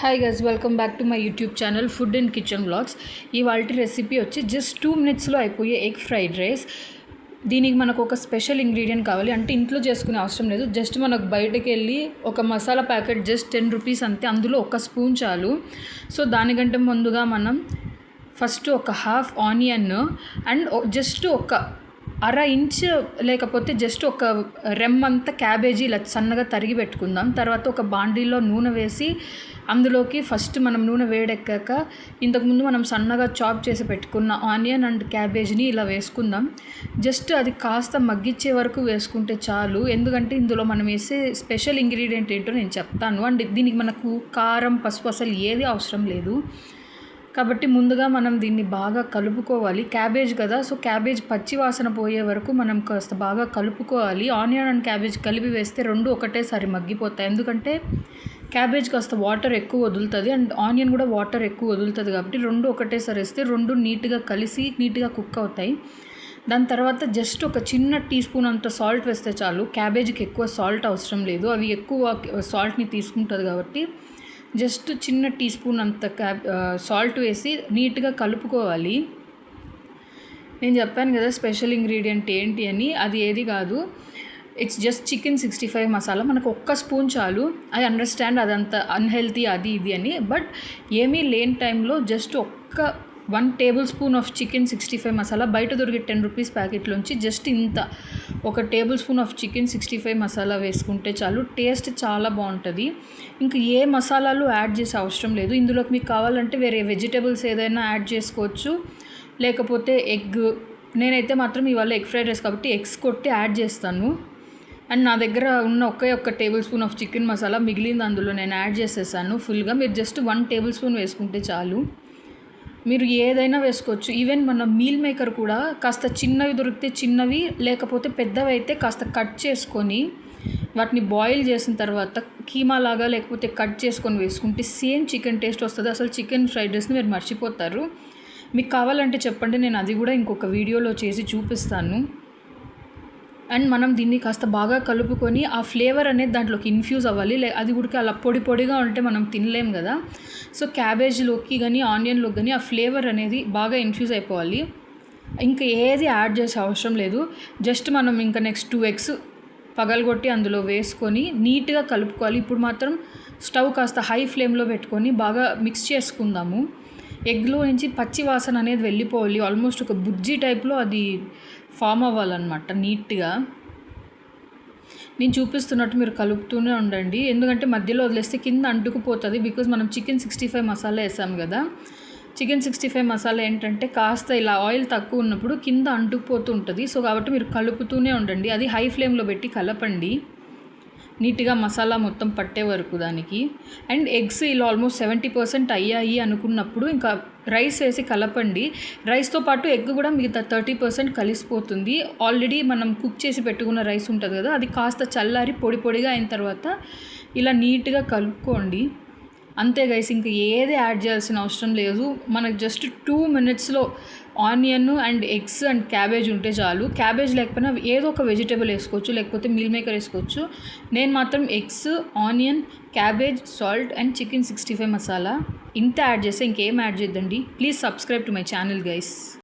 Hi guys, welcome back to my YouTube channel food and kitchen blogs. ఇవాల్టి recipe వచ్చి just 2 minutesలో అయిపోయే egg fried rice. దీనికి మనకు ఒక స్పెషల్ ఇంగ్రీడియంట్ కావాలి, అంటే ఇంట్లో చేసుకునే అవసరం లేదు. జస్ట్ మనకు బయటకు వెళ్ళి ఒక మసాలా ప్యాకెట్ జస్ట్ 10 రూపీస్ అంతే, అందులో ఒక స్పూన్ చాలు. సో దానికంటే ముందుగా మనం ఫస్ట్ ఒక హాఫ్ ఆనియన్ అండ్ జస్ట్ ఒక అర ఇంచ్ లేకపోతే జస్ట్ ఒక రెమ్మంత క్యాబేజీ ఇలా సన్నగా తరిగి పెట్టుకుందాం. తర్వాత ఒక బాండీలో నూనె వేసి అందులోకి ఫస్ట్ మనం నూనె వేడెక్కాక ఇంతకుముందు మనం సన్నగా చాప్ చేసి పెట్టుకున్న ఆనియన్ అండ్ క్యాబేజీని ఇలా వేసుకుందాం. జస్ట్ అది కాస్త మగ్గిచ్చే వరకు వేసుకుంటే చాలు, ఎందుకంటే ఇందులో మనం వేసే స్పెషల్ ఇంగ్రీడియంట్ ఏంటో నేను చెప్తాను. అండ్ దీనికి మనకు కారం, పసుపు అసలు ఏది అవసరం లేదు. కాబట్టి ముందుగా మనం దీన్ని బాగా కలుపుకోవాలి. క్యాబేజ్ కదా, సో క్యాబేజ్ పచ్చి వాసన పోయే వరకు మనం కాస్త బాగా కలుపుకోవాలి. ఆనియన్ అండ్ క్యాబేజ్ కలిపి వేస్తే రెండు ఒకటేసారి మగ్గిపోతాయి, ఎందుకంటే క్యాబేజ్ కాస్త వాటర్ ఎక్కువ వదులుతుంది అండ్ ఆనియన్ కూడా వాటర్ ఎక్కువ వదులుతుంది. కాబట్టి రెండు ఒకటేసారి వేస్తే రెండు నీట్గా కలిసి నీట్గా కుక్ అవుతాయి. దాని తర్వాత జస్ట్ ఒక చిన్న టీ స్పూన్ అంత సాల్ట్ వేస్తే చాలు. క్యాబేజ్కి ఎక్కువ సాల్ట్ అవసరం లేదు, అవి ఎక్కువ సాల్ట్ని తీసుకుంటుంది. కాబట్టి జస్ట్ చిన్న టీ స్పూన్ అంత సాల్ట్ వేసి నీట్గా కలుపుకోవాలి. నేను చెప్పాను కదా స్పెషల్ ఇంగ్రీడియంట్ ఏంటి అని, అది ఏది కాదు, ఇట్స్ జస్ట్ చికెన్ 65 మసాలా. మనకు ఒక్క స్పూన్ చాలు. ఐ అండర్స్టాండ్ అదంతా అన్హెల్తీ అది ఇది అని, బట్ ఏమీ లేని టైంలో జస్ట్ ఒక్క 1 tablespoon ఆఫ్ చికెన్ 65 మసాలా బయట దొరికే 10 రూపీస్ ప్యాకెట్లోంచి జస్ట్ ఇంత 1 tablespoon ఆఫ్ చికెన్ 65 మసాలా వేసుకుంటే చాలు. టేస్ట్ చాలా బాగుంటుంది. ఇంకా ఏ మసాలాలు యాడ్ చేసే అవసరం లేదు. ఇందులోకి మీకు కావాలంటే వేరే వెజిటేబుల్స్ ఏదైనా యాడ్ చేసుకోవచ్చు, లేకపోతే ఎగ్. నేనైతే మాత్రం ఇవాళ ఎగ్ ఫ్రైడ్ రైస్ కాబట్టి ఎగ్స్ కొట్టి యాడ్ చేస్తాను. అండ్ నా దగ్గర ఉన్న ఒక్క table spoon of chicken masala మిగిలింది, అందులో నేను యాడ్ చేసేసాను ఫుల్గా. మీరు జస్ట్ 1 tablespoon వేసుకుంటే చాలు. మీరు ఏదైనా వేసుకోవచ్చు. ఈవెన్ మన మీల్ మేకర్ కూడా కాస్త చిన్నవి దొరికితే చిన్నవి, లేకపోతే పెద్దవి అయితే కాస్త కట్ చేసుకొని వాటిని బాయిల్ చేసిన తర్వాత కీమా లాగా లేకపోతే కట్ చేసుకొని వేసుకుంటే సేమ్ చికెన్ టేస్ట్ వస్తుంది. అసలు చికెన్ ఫ్రైడ్ రైస్ని మీరు మర్చిపోతారు. మీకు కావాలంటే చెప్పండి, నేను అది కూడా ఇంకొక వీడియోలో చేసి చూపిస్తాను. అండ్ మనం దీన్ని కాస్త బాగా కలుపుకొని ఆ ఫ్లేవర్ అనేది దాంట్లోకి ఇన్ఫ్యూజ్ అవ్వాలి. అది కూడా అలా పొడి పొడిగా ఉంటే మనం తినలేం కదా. సో క్యాబేజ్లోకి కానీ ఆనియన్లోకి కానీ ఆ ఫ్లేవర్ అనేది బాగా ఇన్ఫ్యూజ్ అయిపోవాలి. ఇంకా ఏది యాడ్ చేసే అవసరం లేదు. జస్ట్ మనం ఇంకా నెక్స్ట్ 2 eggs పగలగొట్టి అందులో వేసుకొని నీట్గా కలుపుకోవాలి. ఇప్పుడు మాత్రం స్టవ్ కాస్త హై ఫ్లేమ్లో పెట్టుకొని బాగా మిక్స్ చేసుకుందాము. ఎగ్లో నుంచి పచ్చి వాసన అనేది వెళ్ళిపోవాలి. ఆల్మోస్ట్ ఒక బుజ్జి టైప్లో అది ఫామ్ అవ్వాలన్నమాట నీట్గా. నేను చూపిస్తున్నట్టు మీరు కలుపుతూనే ఉండండి, ఎందుకంటే మధ్యలో వదిలేస్తే కింద అంటుకుపోతుంది. బికాజ్ మనం చికెన్ 65 మసాలా వేసాం కదా. చికెన్ 65 మసాలా ఏంటంటే కాస్త ఇలా ఆయిల్ తక్కువ ఉన్నప్పుడు కింద అంటుకుపోతూ ఉంటుంది. సో కాబట్టి మీరు కలుపుతూనే ఉండండి. అది హై ఫ్లేమ్లో పెట్టి కలపండి నీట్గా మసాలా మొత్తం పట్టే వరకు దానికి. అండ్ ఎగ్స్ ఇలా ఆల్మోస్ట్ 70% అయ్యాయి అనుకున్నప్పుడు ఇంకా రైస్ వేసి కలపండి. రైస్తో పాటు ఎగ్ కూడా మిగతా 30% కలిసిపోతుంది. ఆల్రెడీ మనం కుక్ చేసి పెట్టుకున్న రైస్ ఉంటుంది కదా, అది కాస్త చల్లారి పొడి పొడిగా అయిన తర్వాత ఇలా నీట్గా కలుపుకోండి. అంతే గైస్, ఇంకా ఏది యాడ్ చేయాల్సిన అవసరం లేదు. మనకు జస్ట్ 2 minutesలో onion and eggs and cabbage ఉంటే చాలు. క్యాబేజ్ లేకపోయినా ఏదో ఒక వెజిటేబుల్ వేసుకోవచ్చు, లేకపోతే మీల్ మేకర్ వేసుకోవచ్చు. నేను మాత్రం eggs, onion, cabbage, salt and chicken 65 masala ఇంత యాడ్ చేస్తే ఇంకేం యాడ్ చేద్దండి. Please subscribe to my channel guys.